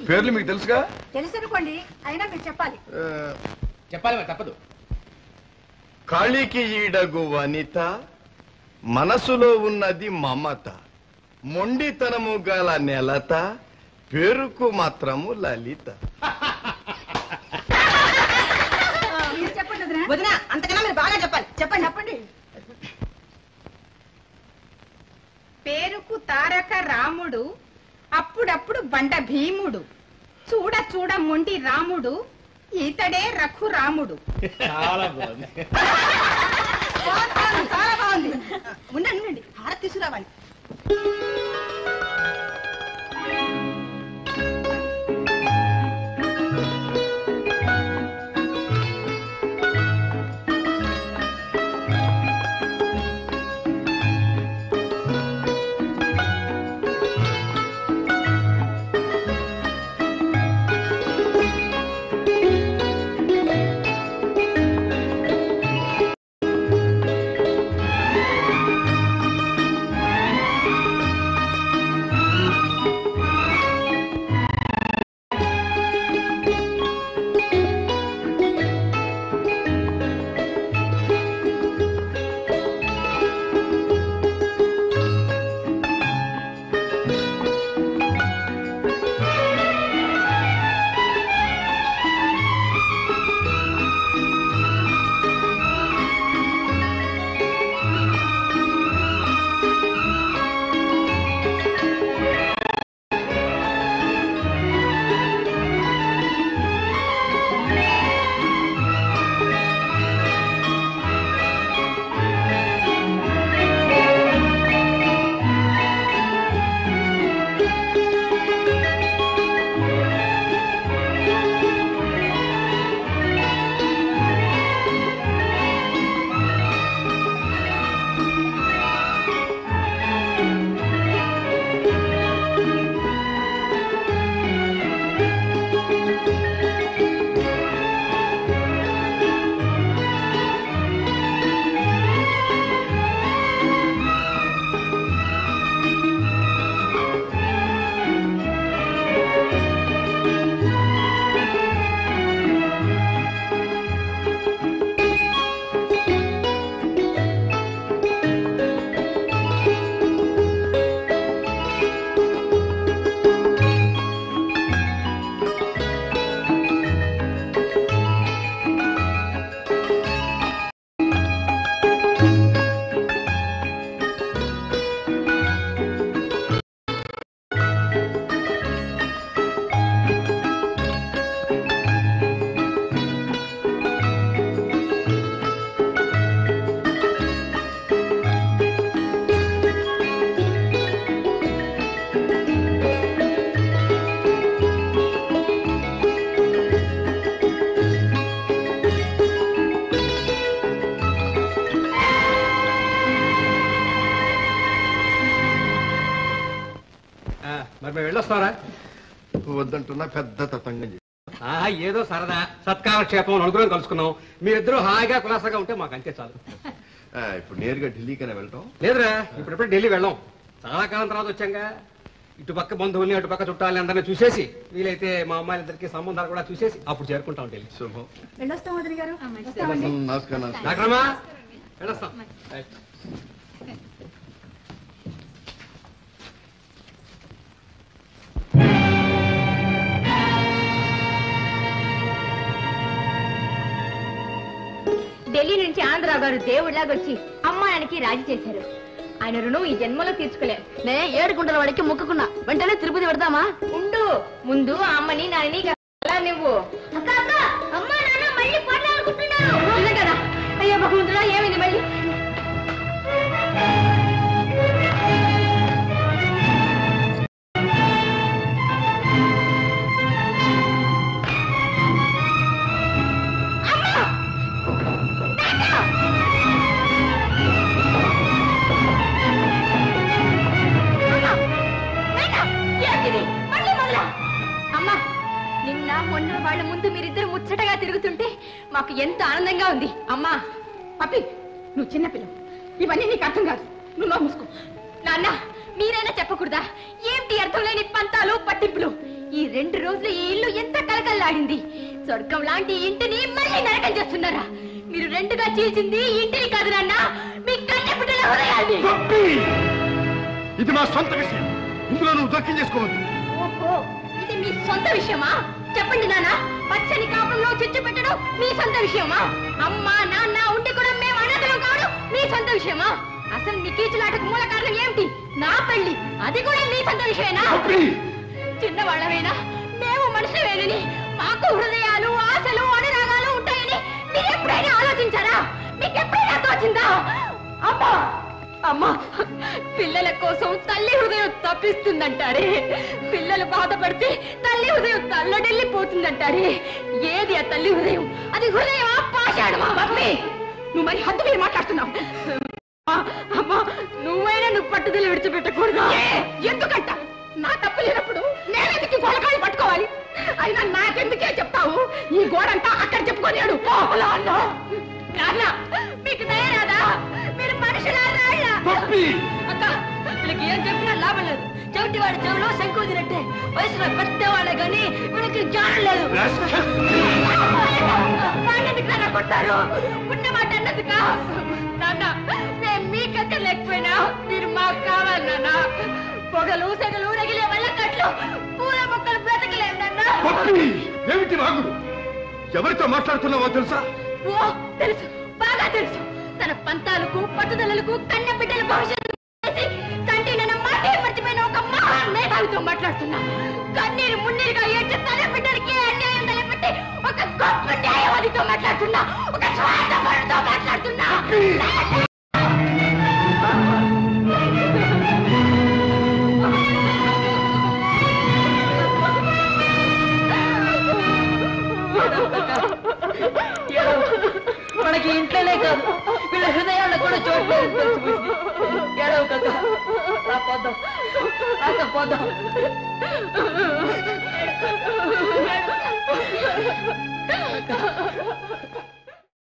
పేర్లు మీకు తెలుసుగా? తెలుసు అనుకోండి, అయినా మీరు చెప్పాలి. చెప్పాలి మరి తప్పదు. కాళీకి ఈడగు వనిత, మనసులో ఉన్నది మమత, మొండితనము గల నెలత, పేరుకు మాత్రము లలిత. చెప్పండి వదినా, అంతకన్నా మీరు బాగా చెప్పాలి. చెప్పండి చెప్పండి. పేరుకు తారక రాముడు, అప్పుడప్పుడు బండ భీముడు, చూడ చూడ మొండి రాముడు, ఈతడే రఘురాముడు. చాలా బాగుంది. చాలా బాగుంది. ఉండండి, హారతి తీసుకురావాలి. వెళ్ళొస్తారా? వద్దంటున్నా, పెద్ద తతంగం. ఏదో సరదా సత్కారక్షేపం నలుగురం కలుసుకున్నాం. మీరిద్దరూ హాయిగా కులాసగా ఉంటే మాకు అంతే చాలు. ఇప్పుడు నేరుగా ఢిల్లీకైనా వెళ్ళటం లేదురా, ఇప్పుడెప్పుడు ఢిల్లీ వెళ్ళాం. చాలా కాలం తర్వాత వచ్చాంగా. ఇటుపక్క బంధువుల్ని అటుపక్క చుట్టాలని అందరినీ చూసేసి, వీలైతే మా అమ్మాయిలిద్దరికి సంబంధాలు కూడా చూసేసి అప్పుడు చేరుకుంటాం ఢిల్లీ. శుభం. వెళ్ళొస్తాం వదిన గారు. నమస్కారం. డాక్టరమ్మా వెళ్ళొస్తాం. ఢిల్లీ నుంచి ఆంధ్రరావు గారు దేవుడిలాగా వచ్చి అమ్మాయికి రాజీ చేశారు. ఆయన రుణం ఈ జన్మలో తీర్చుకోలేం. నే 7 గుంటల వాడికి మొక్కుకున్నా. వెంటనే తిరుపతి పెడదామా? ఉండు, ముందు అమ్మని నాని నువ్వు. అమ్మ నాన్న మళ్ళీ పోట్లాడుకుంటున్నారు కదా. అయ్యో భగవంతుడా, ఏమైంది మళ్ళీ? మొన్న వాళ్ళ ముందు మీరిద్దరు ముచ్చటగా తిరుగుతుంటే మాకు ఎంత ఆనందంగా ఉంది. అమ్మా పప్పి, నువ్వు చిన్నపిల్ల, ఇవన్నీ నీకు అర్థం కాదు. నువ్వు మూసుకో. నాన్న మీరైనా చెప్పకూడదా ఏంటి అర్థం లేని పంతాలు పట్టింపులు? ఈ 2 రోజులు ఈ ఇల్లు ఎంత కలకల్లాడింది. స్వర్గం లాంటి ఇంటిని మళ్ళీ నరకం చేస్తున్నారా? మీరు 2గా చీల్చింది ఇంటిని కాదు నాన్న, మీ కన్నె బిడ్డల హృదయాన్ని. ఇది మా సొంత విషయం, ఇందులో నువ్వు జోక్యం చేసుకోవద్దు. ఓహో, ఇది మీ సొంత విషయమా? చెప్పండి నాన్న, పచ్చని కాపుల్లో చిచ్చు పెట్టడం మీ సొంత విషయమా? అమ్మ నాన్న ఉండి కూడా మేము అనాథలం కావడం మీ సొంత విషయమా? అసలు మీ కీచులాటకు మూల కారణం ఏమిటి? నా పెళ్లి, అది కూడా మీ సొంత విషయమేనా? చిన్నవాళ్ళమైనా మేము మనుషులేనని, మాకు హృదయాలు ఆశలు అనురాగాలు ఉంటాయని మీరు ఎప్పుడైనా ఆలోచించారా? మీకు ఎప్పుడైనా తోచిందా? అమ్మా అమ్మా, పిల్లల కోసం తల్లి హృదయం తప్పిస్తుందంటారే, పిల్లలు బాధపడితే తల్లి హృదయం తల్లడిల్లిపోతుందంటారే. ఏది ఆ తల్లి హృదయం? అది హృదయమా పాషాణమా? మమ్మీ, నువ్వు మరి హద్దు మీరు మాట్లాడుతున్నావు. అమ్మా, నువ్వైనా నువ్వు పట్టుదల విడిచిపెట్టకూడదు. ఎందుకంట? నా తప్పు లేనప్పుడు నేనెందుకు గోడకాళ్ళు పట్టుకోవాలి? అయినా నాకెందుకే చెప్తావు? ఈ గోడంతా అక్కడ చెప్పుకొని నాన్న, మీకు దయరాదా? మీరు మనుషులా రాళ్ళా? అక్క, వీళ్ళకి ఏం చెప్పినా లాభం లేదు. చెవిటి వాడి చెవిలో శంకుదినట్టే. వయసులో పెద్దవాళ్ళే గాని వీళ్ళకి జ్ఞానం లేదు. వాడెందుకు నాన్న కొట్టారు? ఉన్న మాట అన్నందుక? నాన్న, మేము మీకంటే లేకపోయినా మీరు మాకు కావాలి నాన్న. పొగలు సెగలు రగిలే వల్ల కట్లు పూల మొక్కలు బ్రతకలేవు నాన్న. ఏమిటి వాగుడు? ఎవరితో మాట్లాడుతున్నావో తెలుసా? ఓ తెలుసు, బాగా తెలుసు. తన పంతాలకు పట్టుదలలకు కన్న బిడ్డల భవిష్యత్తు తండ్రి నన్న మాటే మర్చిపోయిన ఒక మహా మేధావితో మాట్లాడుతున్నా. కన్నీరు మున్నీరుగా ఏడ్చి తన బిడ్డలకి అన్యాయం తలపెట్టి ఒక గొప్ప న్యాయవాదితో మాట్లాడుతున్నా. ఒక స్వార్థపరుడితో మాట్లాడుతున్నా. మనకి ఇంట్లోనే కాదు, వీళ్ళ హృదయాల్లో కూడా చోట్లేదు తెలిసిపోయింది. ఏడవ కదా, పోదాం పోదాం.